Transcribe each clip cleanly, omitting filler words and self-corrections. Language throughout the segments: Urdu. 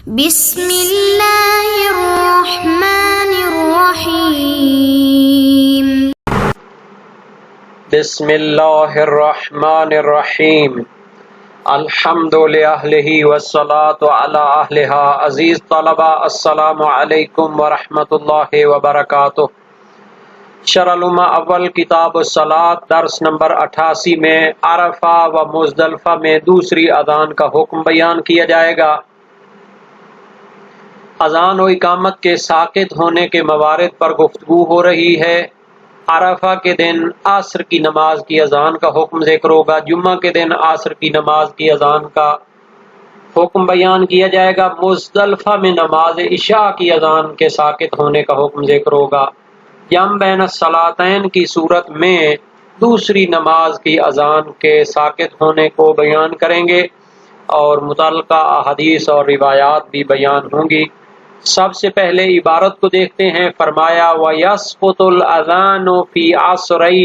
بسم اللہ الرحمن الرحیم بسم اللہ الرحمن الرحیم الحمد لأہلہ والصلاة علی اہلہا۔ عزیز طلبہ، السلام علیکم ورحمۃ اللہ وبرکاتہ۔ شرح الامہ اول کتاب الصلاۃ درس نمبر 88 میں عرفہ و مزدلفہ میں دوسری اذان کا حکم بیان کیا جائے گا۔ اذان و اقامت کے ساکت ہونے کے موارد پر گفتگو ہو رہی ہے۔ عرفہ کے دن عصر کی نماز کی اذان کا حکم ذکر ہوگا، جمعہ کے دن عصر کی نماز کی اذان کا حکم بیان کیا جائے گا، مزدلفہ میں نماز عشاء کی اذان کے ساکت ہونے کا حکم ذکر ہوگا۔ جمع بین الصلاتین کی صورت میں دوسری نماز کی اذان کے ساکت ہونے کو بیان کریں گے اور متعلقہ احادیث اور روایات بھی بیان ہوں گی۔ سب سے پہلے عبارت کو دیکھتے ہیں۔ فرمایا وَيَسْقُطُ الْأَذَانُ فِي عَصْرَيْ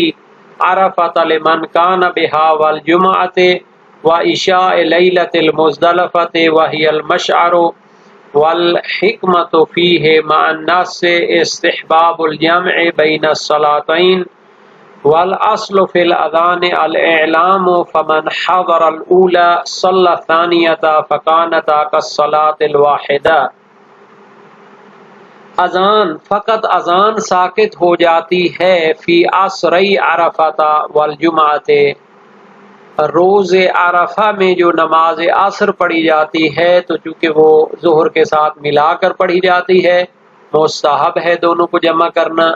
عَرَفَةَ لِمَنْ كَانَ بِهَا وَالْجُمْعَةِ وَعِشَاءِ لَيْلَةِ الْمُزْدَلِفَةِ وَهِيَ الْمَشْعَرُ وَالْحِكْمَةُ فِيهِ مَعَ النَّصِّ اسْتِحْبَابُ الْجَمْعِ بَيْنَ الصَّلَاتَيْنِ وَالْأَصْلُ فِي الْأَذَانِ الْإِعْلَامُ فَمَنْ حَضَرَ الْأُولَى صَلَّى الثَّانِيَةَ فَكَانَتَا كَالصَّلَاةِ الْوَاحِدَةِ۔ اذان فقط اذان ساکت ہو جاتی ہے فی عصری عرفہ والجمعہ، روز عرفہ میں جو نماز عصر پڑھی جاتی ہے تو چونکہ وہ ظہر کے ساتھ ملا کر پڑھی جاتی ہے، مستحب ہے دونوں کو جمع کرنا،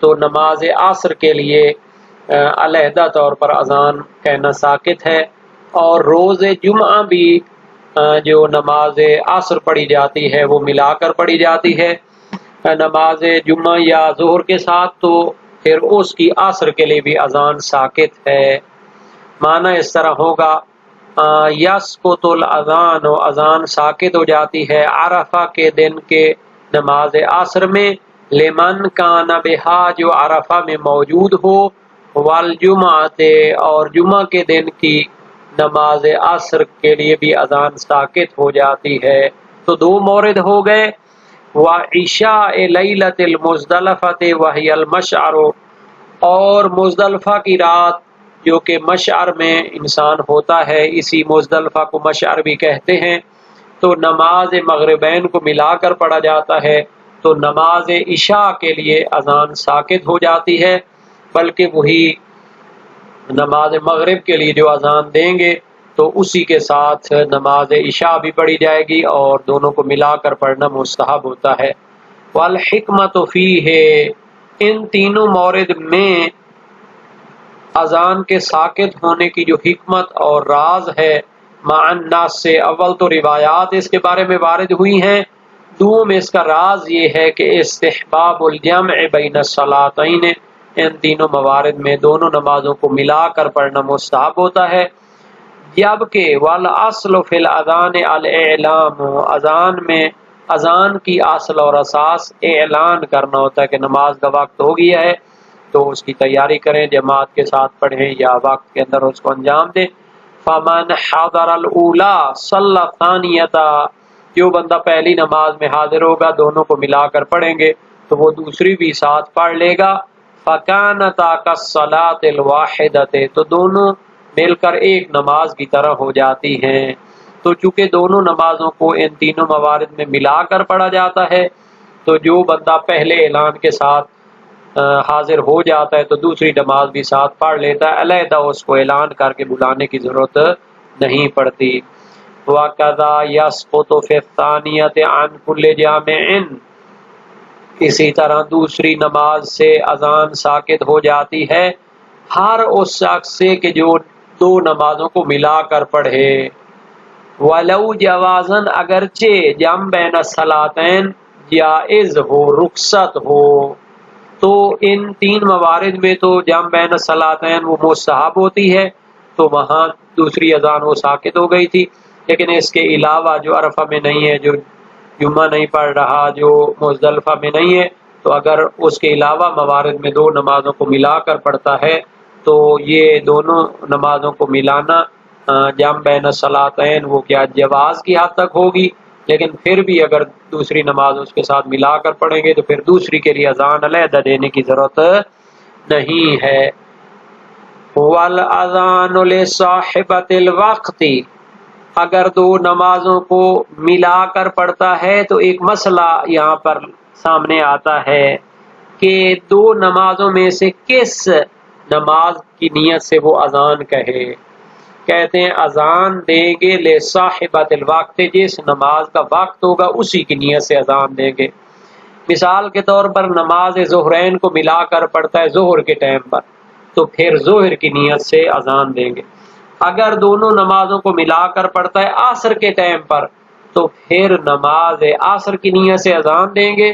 تو نماز عصر کے لیے علیحدہ طور پر اذان کہنا ساکت ہے۔ اور روز جمعہ بھی جو نماز عصر پڑھی جاتی ہے وہ ملا کر پڑھی جاتی ہے نماز جمعہ یا ظہر کے ساتھ، تو پھر اس کی عصر کے لیے بھی اذان ساکت ہے۔ معنی اس طرح ہوگا یسقط الاذان، و اذان ساکت ہو جاتی ہے عرفہ کے دن کے نماز عصر میں، لمن کان بہا جو عرفہ میں موجود ہو، والجمعہ اور جمعہ کے دن کی نماز عصر کے لیے بھی اذان ساکت ہو جاتی ہے۔ تو دو مورد ہو گئے، وعشاء لیلۃ المزدلفۃ وہی المشعر، اور مزدلفہ کی رات جو کہ مشعر میں انسان ہوتا ہے، اسی مزدلفہ کو مشعر بھی کہتے ہیں، تو نماز مغربین کو ملا کر پڑھا جاتا ہے، تو نماز عشاء کے لیے اذان ساکت ہو جاتی ہے، بلکہ وہی نماز مغرب کے لیے جو اذان دیں گے تو اسی کے ساتھ نماز عشاء بھی پڑھی جائے گی اور دونوں کو ملا کر پڑھنا مستحب ہوتا ہے۔ والحکمت فیہ، ان تینوں مورد میں اذان کے ساکت ہونے کی جو حکمت اور راز ہے، مع الناس سے، اول تو روایات اس کے بارے میں وارد ہوئی ہیں، دوم اس کا راز یہ ہے کہ استحباب الجمع بین الصلاتین، ان تینوں موارد میں دونوں نمازوں کو ملا کر پڑھنا مستحب ہوتا ہے، جبکہ والاصل فی الاذان الاعلام، اذان میں اذان کی اصل اور اساس اعلان کرنا ہوتا ہے کہ نماز کا وقت ہو گیا ہے تو اس کی تیاری کریں، جماعت کے ساتھ پڑھیں یا وقت کے اندر اس کو انجام دیں۔ فمن حضر الاولی صلی الثانیۃ، جو بندہ پہلی نماز میں حاضر ہوگا، دونوں کو ملا کر پڑھیں گے تو وہ دوسری بھی ساتھ پڑھ لے گا، فکانتا کالصلاۃ الواحدۃ، تو دونوں مل کر ایک نماز کی طرح ہو جاتی ہیں۔ تو چونکہ دونوں نمازوں کو ان تینوں موارد میں ملا کر پڑھا جاتا ہے، تو جو بندہ پہلے اعلان کے ساتھ حاضر ہو جاتا ہے تو دوسری نماز بھی ساتھ پڑھ لیتا ہے، علیحدہ اس کو اعلان کر کے بلانے کی ضرورت نہیں پڑتی۔ وَكَذَا يَسْقُطُ فِي الثَّانِيَةِ عَنْ كُلِّ جَامِعٍ، اسی طرح دوسری نماز سے اذان ساکت ہو جاتی ہے ہر اس شخص سے کہ جو دو نمازوں کو ملا کر پڑھے، وَلَوْ جَوَازًا، اگرچہ جمع بین الصلاتین جائز ہو، رخصت ہو، تو ان تین موارد میں تو جمع بین الصلاتین وہ مستحب ہوتی ہے، تو وہاں دوسری اذان وہ ساکت ہو گئی تھی، لیکن اس کے علاوہ جو عرفہ میں نہیں ہے، جو جمعہ نہیں پڑھ رہا، جو مزدلفہ میں نہیں ہے، تو اگر اس کے علاوہ موارد میں دو نمازوں کو ملا کر پڑھتا ہے تو یہ دونوں نمازوں کو ملانا جمع بین الصلاتین وہ کیا جواز کی حد تک ہوگی، لیکن پھر بھی اگر دوسری نماز اس کے ساتھ ملا کر پڑھیں گے تو پھر دوسری کے لیے اذان علیحدہ دینے کی ضرورت نہیں ہے۔ وَالْأَذَانُ لِصَاحِبَةِ الْوَقْتِ، اگر دو نمازوں کو ملا کر پڑھتا ہے تو ایک مسئلہ یہاں پر سامنے آتا ہے کہ دو نمازوں میں سے کس نماز کی نیت سے وہ اذان کہے۔ کہتے ہیں اذان دیں گے لصاحبۃ الوقت، جس نماز کا وقت ہوگا اسی کی نیت سے اذان دیں گے۔ مثال کے طور پر نماز ظہرین کو ملا کر پڑھتا ہے ظہر کے ٹائم پر، تو پھر ظہر کی نیت سے اذان دیں گے۔ اگر دونوں نمازوں کو ملا کر پڑھتا ہے عصر کے ٹائم پر، تو پھر نماز عصر کی نیت سے اذان دیں گے،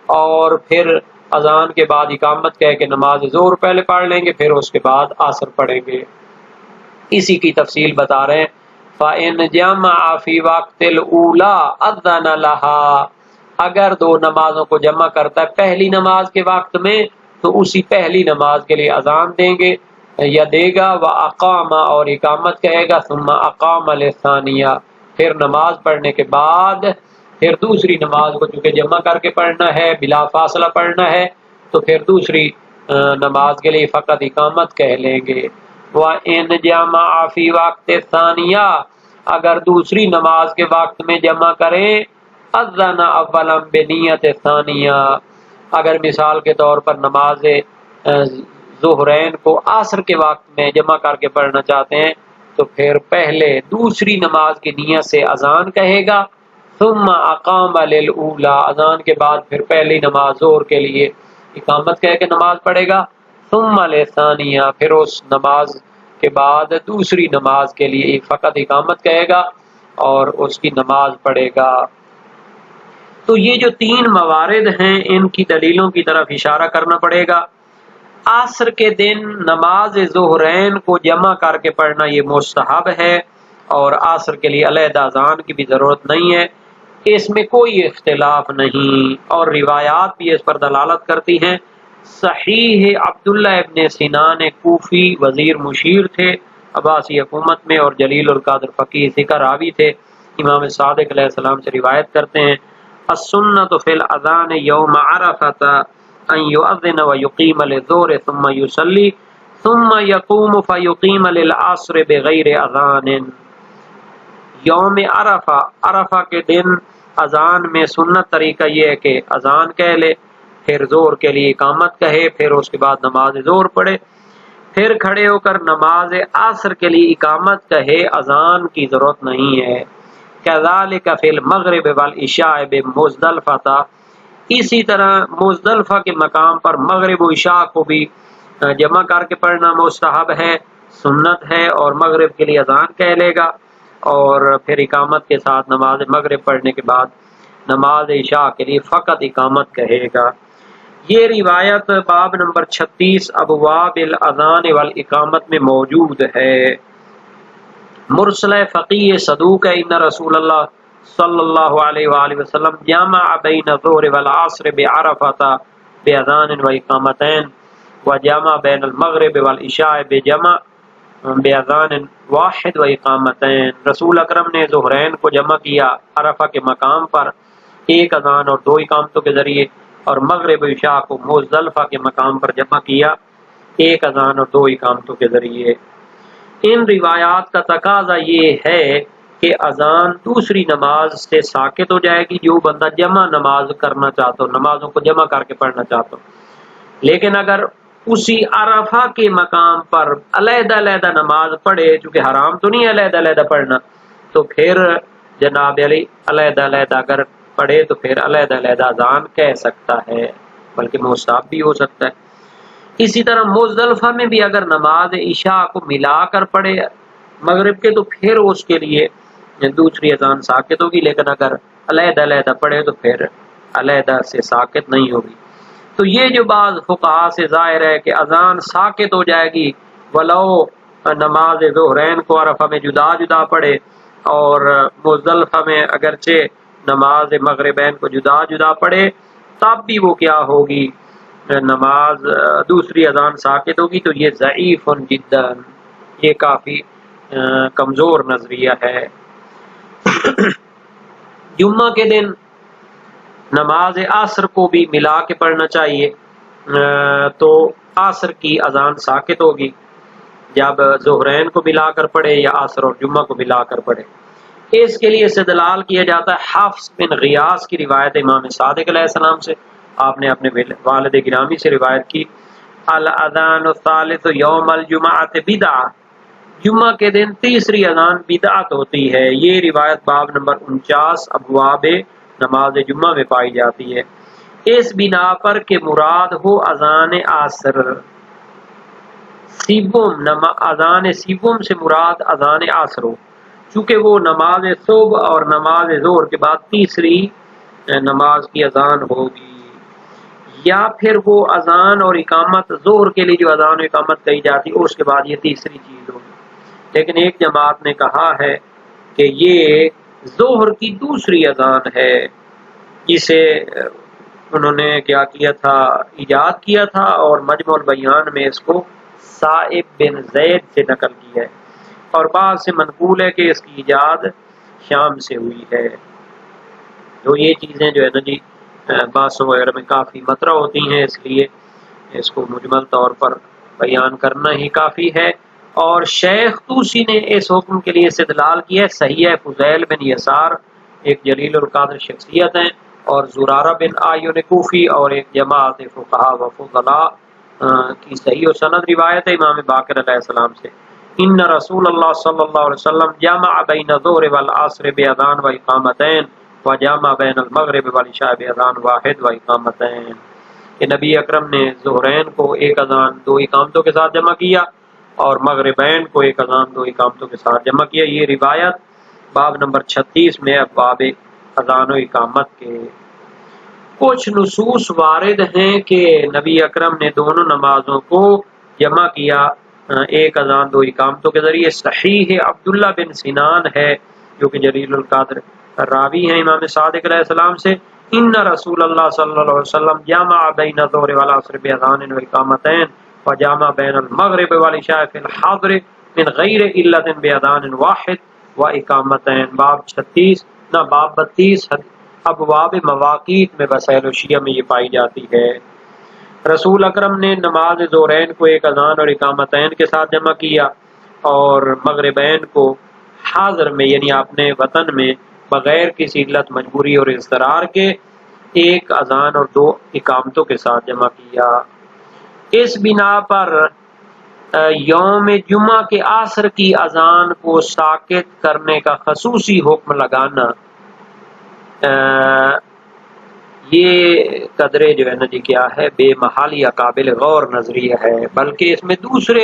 اور پھر اذان کے بعد اقامت کہہ کے نماز ظہر پہلے پڑھ لیں گے، پھر اس کے بعد عصر پڑھیں گے۔ اسی کی تفصیل بتا رہے ہیں، فَإِنْ جَمَعَ فِي وَقْتِ الْأُولَىٰ أَذَّنَ لَهَا، اگر دو نمازوں کو جمع کرتا ہے پہلی نماز کے وقت میں تو اسی پہلی نماز کے لیے اذان دیں گے یا دے گا، وَأَقَامَ، اور اقامت کہے گا، ثُمَّ أَقَامَ لِلثَّانِيَةِ، پھر نماز پڑھنے کے بعد پھر دوسری نماز کو چونکہ جمع کر کے پڑھنا ہے، بلا فاصلہ پڑھنا ہے، تو پھر دوسری نماز کے لیے فقط اقامت کہہ لیں گے۔ وَإِنْ جَمَعَ فِي وَقْتِ الثَّانِيَةِ، اگر دوسری نماز کے وقت میں جمع کریں، اذَّنَ أَوَّلًا بِنِيَّةِ الثَّانِيَةِ، اگر مثال کے طور پر نماز ظہرین کو عصر کے وقت میں جمع کر کے پڑھنا چاہتے ہیں تو پھر پہلے دوسری نماز کی نیت سے اذان کہے گا، ثم اقام للأولی، اذان کے بعد پھر پہلی نماز ظہر کے لیے اقامت کہہ کے نماز پڑھے گا، ثم للثانیہ، پھر اس نماز کے بعد دوسری نماز کے لیے فقط اقامت کہے گا اور اس کی نماز پڑھے گا۔ تو یہ جو تین موارد ہیں ان کی دلیلوں کی طرف اشارہ کرنا پڑے گا۔ عصر کے دن نماز ظہرین کو جمع کر کے پڑھنا یہ مستحب ہے، اور عصر کے لیے علیحدہ اذان کی بھی ضرورت نہیں ہے، اس میں کوئی اختلاف نہیں، اور روایات بھی اس پر دلالت کرتی ہیں۔ صحیح عبداللہ ابن سنان کوفی وزیر مشیر تھے عباسی حکومت میں، اور جلیل القدر فقیہ ثقہ راوی تھے، امام صادق علیہ السلام سے روایت کرتے ہیں، السنۃ فی الاذان یوم عرفۃ ان یؤذن ویقیم للظہر ثم یصلی ثم یقوم فیقیم للعصر بغیر اذان۔ یوم عرفہ، عرفہ کے دن اذان میں سنت طریقہ یہ ہے کہ اذان کہہ لے، پھر ظہر کے لیے اقامت کہے، پھر اس کے بعد نماز ظہر پڑھے، پھر کھڑے ہو کر نماز عصر کے لیے اقامت کہے، اذان کی ضرورت نہیں ہے۔ کذالک فی المغرب والعشاء بمزدلفہ، اسی طرح مزدلفہ کے مقام پر مغرب و عشاء کو بھی جمع کر کے پڑھنا مستحب ہے، سنت ہے، اور مغرب کے لیے اذان کہہ لے گا اور پھر اقامت کے ساتھ نماز مغرب پڑھنے کے بعد نماز عشاء کے لیے فقط اقامت کہے گا۔ یہ روایت باب نمبر 36 ابواب الاذان والاقامت میں موجود ہے۔ مرسل فقیہ صدوق ہے، ان رسول اللہ صلی اللہ علیہ وآلہ وسلم جمع بین الظہر والعصر بعرفۃ باذان واقامتین، وجمع بین المغرب والعشاء بجمع باذان واحد واقامتین، رسول اکرم نے ظہرین کو جمع کیا عرفہ کے مقام پر ایک اذان اور دو اقامتوں کے ذریعے، اور مغرب و عشاء کو مزدلفہ کے مقام پر جمع کیا ایک اذان اور دو اقامتوں کے ذریعے۔ ان روایات کا تقاضا یہ ہے کہ اذان دوسری نماز سے ساقط ہو جائے گی جو بندہ جمع نماز کرنا چاہتا ہو، نمازوں کو جمع کر کے پڑھنا چاہتا ہو، لیکن اگر اسی عرفہ کے مقام پر علیحدہ علیحدہ نماز پڑھے، چونکہ حرام تو نہیں علیحدہ علیحدہ پڑھنا، تو پھر جناب علی علیحدہ علیحدہ اگر پڑھے تو پھر علیحدہ علیحدہ اذان کہہ سکتا ہے، بلکہ مستحب بھی ہو سکتا ہے۔ اسی طرح مزدلفہ میں بھی اگر نماز عشاء کو ملا کر پڑھے مغرب کے تو پھر اس کے لیے دوسری اذان ساقط ہوگی، لیکن اگر علیحدہ علیحدہ پڑھے تو پھر علیحدہ سے ساقط نہیں ہوگی۔ تو یہ جو بعض فقہا سے ظاہر ہے کہ اذان ساقط ہو جائے گی ولو نماز ظہرین کو عرفہ میں جدا جدا پڑھے، اور مزدلفہ میں اگرچہ نماز مغربین کو جدا جدا پڑھے، تب بھی وہ کیا ہوگی، نماز دوسری اذان ساقط ہوگی۔ تو یہ ضعیف جدا، یہ کافی کمزور نظریہ ہے۔ جمعہ کے دن نماز عصر کو بھی ملا کے پڑھنا چاہیے، تو عصر کی اذان ساکت ہوگی جب ظہرین کو ملا کر پڑھے یا عصر اور جمعہ کو ملا کر پڑھے۔ اس کے لیے استدلال کیا جاتا ہے حفص بن غیاث کی روایت امام صادق علیہ السلام سے، آپ نے اپنے والد گرامی سے روایت کی، الاذان الثالث یوم الجمعۃ بدعہ، جمعہ کے دن تیسری اذان بدعت ہوتی ہے۔ یہ روایت باب نمبر 49 ابواب نماز جمعہ میں پائی جاتی ہے، اس بنا پر کہ مراد ہو اذان عصر، اذان سیبم سے مراد اذان عصر ہو، چونکہ وہ نماز صبح اور نماز ظہر کے بعد تیسری نماز کی اذان ہوگی، یا پھر وہ اذان اور اقامت ظہر کے لیے جو اذان و اقامت کہی جاتی ہے اس کے بعد یہ تیسری چیز ہوگی۔ لیکن ایک جماعت نے کہا ہے کہ یہ ظہر کی دوسری اذان ہے، جسے انہوں نے کیا کیا تھا، ایجاد کیا تھا، اور مجمع البیان میں اس کو صائب بن زید سے نقل کیا ہے، اور بعض سے منقول ہے کہ اس کی ایجاد شام سے ہوئی ہے۔ تو یہ چیزیں جو ہے نا جی بحثوں وغیرہ میں کافی مطرح ہوتی ہیں، اس لیے اس کو مجمل طور پر بیان کرنا ہی کافی ہے۔ اور شیخ طوسی نے اس حکم کے لیے استدلال کیا ہے، صحیح ہے فضیل بن یسار ایک جلیل القدر شخصیت ہیں، اور زرارہ بن آیون کوفی اور ایک جماعت فقہا و فضلاء کی صحیح و سند روایت ہے امام باقر علیہ السلام سے، ان رسول اللہ صلی اللہ علیہ وسلم جمع بین الظہر والعصر باذان و اقامتین و جمع بین المغرب والعشاء باذان واحد و اقامتین، کہ نبی اکرم نے ظہرین کو ایک اذان دو اقامتوں کے ساتھ جمع کیا اور مغربین کو ایک اذان دو اقامتوں کے ساتھ جمع کیا۔ یہ روایت باب نمبر 36 میں باب اذان و اقامت کے۔ کچھ نصوص وارد ہیں کہ نبی اکرم نے دونوں نمازوں کو جمع کیا ایک اذان دو اقامتوں کے ذریعے۔ صحیح عبداللہ بن سنان ہے جو کہ جلیل القدر راوی ہیں امام صادق علیہ السلام سے، ان رسول اللہ صلی اللہ علیہ وسلم جمع بین الظہر والعصر باذان و اقامتین وجمع بین المغرب والعشاء فی الحضر من غیر علت باذان واحد و اقامتین، باب 32 ابواب مواقیت میں وسائل الشیعہ میں یہ پائی جاتی ہے۔ رسول اکرم نے نماز ظہرین کو ایک اذان اور اقامتین کے ساتھ جمع کیا اور مغربین کو حاضر میں یعنی اپنے وطن میں بغیر کسی علت مجبوری اور اضطرار کے ایک اذان اور دو اقامتوں کے ساتھ جمع کیا۔ اس بنا پر یوم جمعہ کے عصر کی اذان کو ساکت کرنے کا خصوصی حکم لگانا یہ قدرے جو ہے نا جی کیا ہے بے محال یا قابل غور نظریہ ہے، بلکہ اس میں دوسرے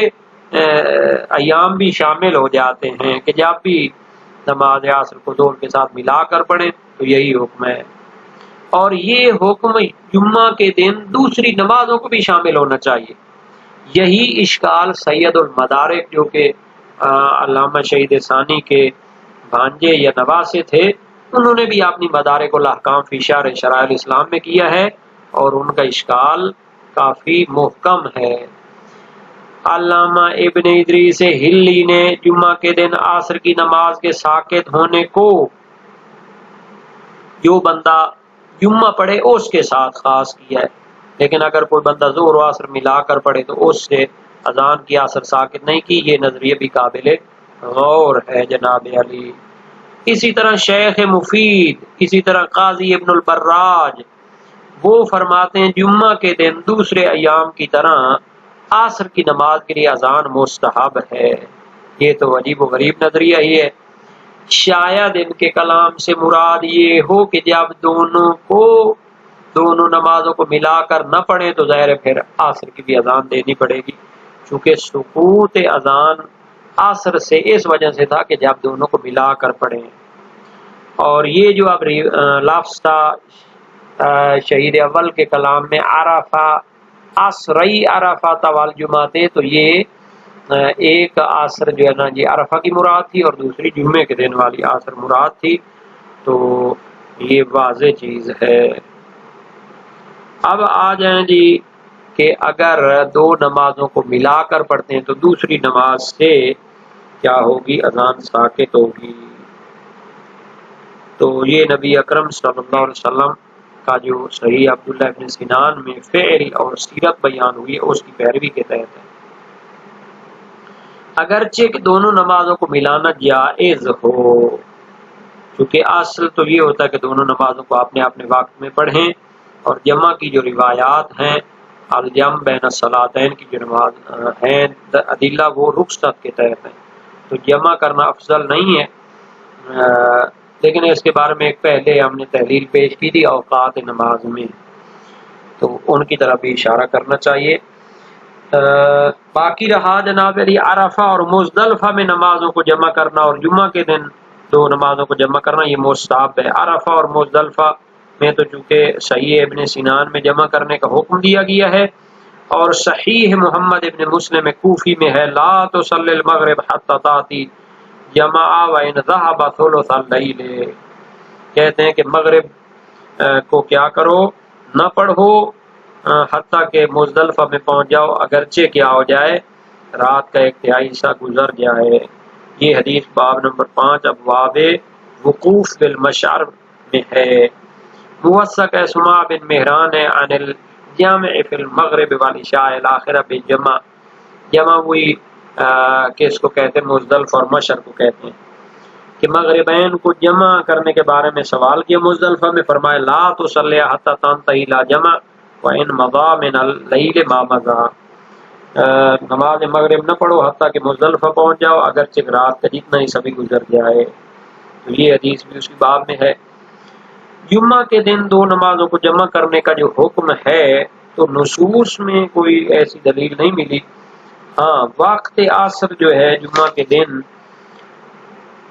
ایام بھی شامل ہو جاتے ہیں کہ جب بھی نماز عصر کو ظہر کے ساتھ ملا کر پڑھیں تو یہی حکم ہے، اور یہ حکم جمعہ کے دن دوسری نمازوں کو بھی شامل ہونا چاہیے۔ یہی اشکال سید المدارک جو کہ علامہ شہید ثانی کے بھانجے یا نواسے تھے، انہوں نے بھی اپنی مدارک الاحکام فی شرح شرائع الاسلام میں کیا ہے، اور ان کا اشکال کافی محکم ہے۔ علامہ ابن ادریس ہلی نے جمعہ کے دن عصر کی نماز کے ساکت ہونے کو جو بندہ جمعہ پڑھے اس کے ساتھ خاص کیا ہے، لیکن اگر کوئی بندہ ظہر و عصر ملا کر پڑھے تو اس سے اذان کی عصر ساکت نہیں کی۔ یہ نظریہ بھی قابل غور ہے جناب علی۔ اسی طرح شیخ مفید، اسی طرح قاضی ابن البراج وہ فرماتے ہیں جمعہ کے دن دوسرے ایام کی طرح عصر کی نماز کے لیے اذان مستحب ہے۔ یہ تو عجیب و غریب نظریہ ہی ہے، شاید ان کے کلام سے مراد یہ ہو کہ جب دونوں نمازوں کو ملا کر نہ پڑھیں تو ظاہر ہے پھر عصر کی بھی اذان دینی پڑے گی، چونکہ سقوط اذان عصر سے اس وجہ سے تھا کہ جب دونوں کو ملا کر پڑھیں۔ اور یہ جو اب لفظ تھا شہید اول کے کلام میں عرفہ عصری عرفہ طوال جمعہ، تو یہ ایک عصر جو ہے نا جی عرفہ کی مراد تھی اور دوسری جمعے کے دن والی عصر مراد تھی، تو یہ واضح چیز ہے۔ اب آ جائیں جی کہ اگر دو نمازوں کو ملا کر پڑھتے ہیں تو دوسری نماز سے کیا ہوگی، اذان ساکت ہوگی۔ تو یہ نبی اکرم صلی اللہ علیہ وسلم کا جو صحیح عبداللہ ابن سنان میں فعل اور سیرت بیان ہوئی ہے اس کی پیروی کے تحت ہے۔ اگرچہ کہ دونوں نمازوں کو ملانا جائز ہو، کیونکہ اصل تو یہ ہوتا ہے کہ دونوں نمازوں کو اپنے اپنے وقت میں پڑھیں، اور جمع کی جو روایات ہیں الجمع بین الصلاتین کی جو نماز ہیں ادلہ وہ رخصت کے تحت ہیں، تو جمع کرنا افضل نہیں ہے، لیکن اس کے بارے میں ایک پہلے ہم نے تحلیل پیش کی تھی اوقات نماز میں، تو ان کی طرف بھی اشارہ کرنا چاہیے۔ باقی رہا جناب علی عرفہ اور مزدلفہ میں نمازوں کو جمع کرنا اور جمعہ کے دن دو نمازوں کو جمع کرنا یہ مستحب ہے۔ عرفہ اور مزدلفہ میں تو چونکہ صحیح ابن سنان میں جمع کرنے کا حکم دیا گیا ہے، اور صحیح محمد ابن مسلم کوفی میں ہے لا تصلی المغرب حتی تاتی جمع وان ذهب ثلث اللیل، کہتے ہیں کہ مغرب کو کیا کرو، نہ پڑھو حتیٰ کہ مزدلفہ میں پہنچ جاؤ اگرچہ کیا ہو جائے رات کا ایک تہائی حصہ گزر جائے۔ یہ حدیث باب نمبر 5 ابواب وقوف بالمشعر میں ہے۔ موثق ہے سماع بن مہران ہے عن الجامع فی المغرب والعشاء الاخرہ بالجمع، جمع ہوئی کہ اس کو کہتے ہیں مزدلفہ اور مشعر کو کہتے ہیں، کہ مغربین کو جمع کرنے کے بارے میں سوال کیا مزدلفہ میں، فرمایا لا تصلی حتی تنتہی لا جمع وان مضى من اللیل ما مضى، نماز مغرب نہ پڑھو حتیٰ کہ مزدلفہ پہنچ جاؤ اگرچہ رات کا جتنا ہی سبھی گزر جائے۔ تو یہ حدیث بھی اسی باب میں ہے۔ جمعہ کے دن دو نمازوں کو جمع کرنے کا جو حکم ہے تو نصوص میں کوئی ایسی دلیل نہیں ملی، ہاں وقت عصر جو ہے جمعہ کے دن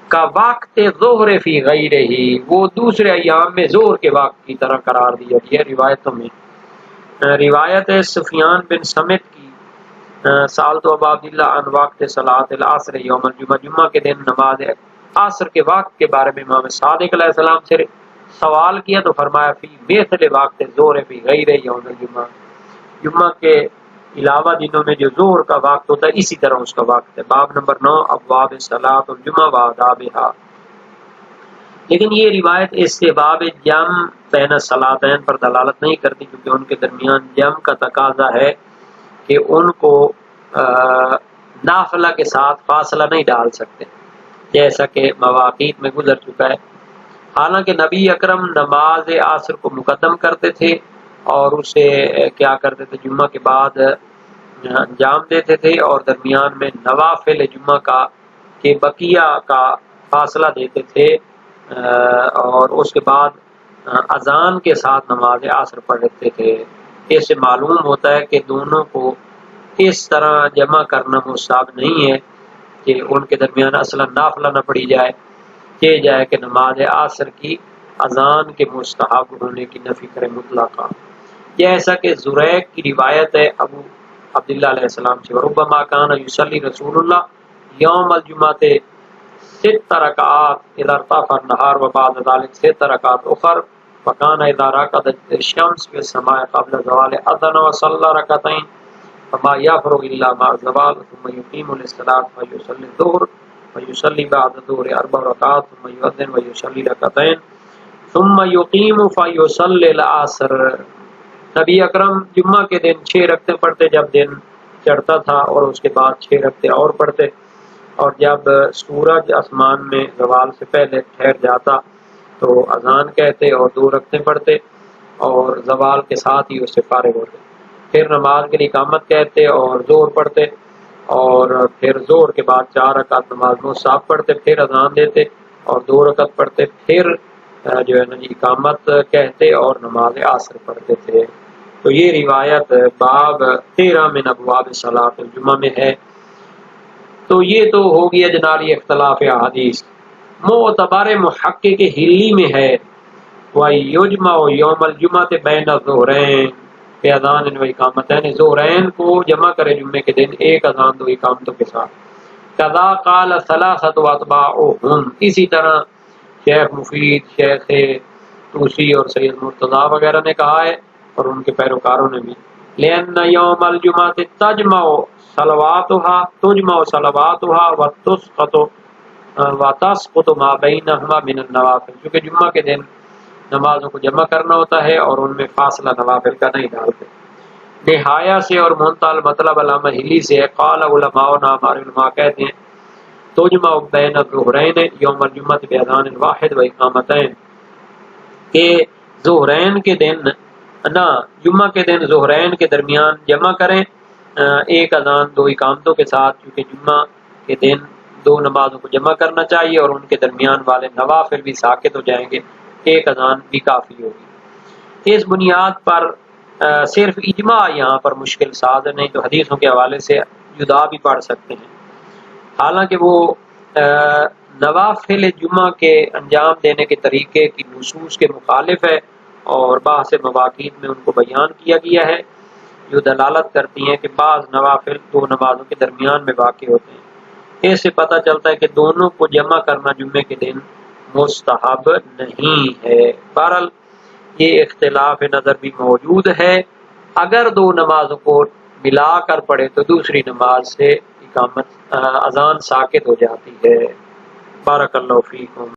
کا وقت ظہر فی غیرہ ہی وہ دوسرے ایام میں ظہر کے وقت کی طرح قرار دیا گیا روایتوں میں۔ روایت ہے سفیان بن سمت کی سالت ابا عبداللہ عن وقت صلاۃ العصر یوم الجمعہ، جمعہ کے دن نماز عصر کے وقت کے بارے میں امام صادق علیہ السلام سے سوال کیا تو فرمایا فی مثل وقت ظہر فی غیر یوم الجمعہ، جمعہ کے علاوہ دنوں میں جو ظہر کا وقت ہوتا ہے اسی طرح اس کا وقت ہے۔ باب نمبر 9 ابواب صلاۃ الجمعہ و آدابها، لیکن یہ روایت استحباب جمع بین الصلاتین پر دلالت نہیں کرتی، کیونکہ ان کے درمیان جمع کا تقاضا ہے کہ ان کو نافلہ کے ساتھ فاصلہ نہیں ڈال سکتے، جیسا کہ مواقیت میں گزر چکا ہے۔ حالانکہ نبی اکرم نماز عصر کو مقدم کرتے تھے اور اسے کیا کرتے تھے جمعہ کے بعد انجام دیتے تھے، اور درمیان میں نوافل جمعہ کا کہ بقیہ کا فاصلہ دیتے تھے، اور اس کے بعد اذان کے ساتھ نماز عصر پڑھتے تھے۔ اس سے معلوم ہوتا ہے کہ دونوں کو اس طرح جمع کرنا مستحب نہیں ہے کہ ان کے درمیان اصلا نافلہ نہ پڑھی جائے، کہ جائے کہ نماز عصر کی اذان کے مستحب ہونے کی نفی کرے مطلقہ، جیسا کہ زریق کی روایت ہے ابو عبداللہ علیہ السلام سے، وربما کان یصلی رسول اللہ یوم الجمعۃ 6 رکعات اذا ارتفع النهار وبعد ذلك 6 رکعات اخر وكان اذا ركضت الشمس في السماء قبل زوال اذن وصلى ركعتين فما يفرغ الا مع الزوال ثم يقيم للصلاة فيصلي الظهر ويصلي بعد الظهر 4 ركعات ثم يؤذن ويصلي ركعتين ثم يقيم فيصلي العصر۔ نبی اکرم جمعہ کے دن 6 رکعتیں پڑھتے جب دن چڑھتا تھا، اور اس کے بعد 6 رکعتیں اور پڑھتے، اور جب سورج آسمان میں زوال سے پہلے ٹھہر جاتا تو اذان کہتے اور 2 رکعتیں پڑھتے، اور زوال کے ساتھ ہی اس سے فارغ ہوتے، پھر نماز کے لیے اقامت کہتے اور زور پڑھتے، اور پھر زور کے بعد 4 رکعت نماز مصحف پڑھتے، پھر اذان دیتے اور 2 رکعت پڑھتے، پھر جو ہے نا جی اقامت کہتے اور نماز عصر پڑھتے تھے۔ تو یہ روایت باب 13 من ابواب صلاۃ الجمعہ میں ہے۔ تو یہ تو ہو گیا جناب یہ اختلاف احادیث۔ معتبر محقق ہلی میں ہے وَيُجْمَعُ يَوْمَ الْجُمْعَةِ بَيْنَ الظُّهْرَيْن بِأَذَانٍ وَإِقَامَتَيْنِ، ظہرین کو جمع کرے جمعے کے دن ایک اذان 2 اقامتوں کے ساتھ۔ کذا قال ثلاثة واتباعهم، اسی طرح شیخ مفید، شیخ توسی اور سید مرتضیٰ وغیرہ نے کہا ہے، اور ان کے پیروکاروں نے بھی، لِأَنَّ يَوْمَ الْجُمْعَةِ تُجْمَعُ صَلَوَاتُهَا وَتُسْقَطُ وَتَسْقُطُ مَا بَيْنَهُمَا مِنَ النَّوَافِلِ، کیونکہ جمعہ کے دن نمازوں کو جمع کرنا ہوتا ہے اور ان میں فاصلہ نوافل کا نہیں ڈالتے۔ نہایا سے اور منتہى المطلب علامہ ہلی سے قال علماؤنا، ہمارے علماء کہتے ہیں تجمع بین الظہرین یوم الجمعہ باذان واحد و اقامتین، کہ ظہرین کے دن نہ جمعہ کے دن ظہرین کے درمیان جمع کریں ایک اذان دو اقامتوں کے ساتھ، کیونکہ جمعہ کے دن دو نمازوں کو جمع کرنا چاہیے اور ان کے درمیان والے نوافل بھی ساقط ہو جائیں گے، ایک اذان بھی کافی ہوگی۔ اس بنیاد پر صرف اجماع یہاں پر مشکل ساز ہے، نہیں تو حدیثوں کے حوالے سے جدا بھی پڑھ سکتے ہیں۔ حالانکہ وہ نوافل جمعہ کے انجام دینے کے طریقے کی نصوص کے مخالف ہے اور بحث مواقیت میں ان کو بیان کیا گیا ہے، جو دلالت کرتی ہیں کہ بعض نوافل دو نمازوں کے درمیان میں واقع ہوتے ہیں۔ اس سے پتہ چلتا ہے کہ دونوں کو جمع کرنا جمعے کے دن مستحب نہیں ہے۔ بہرحال یہ اختلاف نظر بھی موجود ہے، اگر دو نمازوں کو ملا کر پڑھے تو دوسری نماز سے اقامت اذان ساقط ہو جاتی ہے۔ بارک اللہ فیکم۔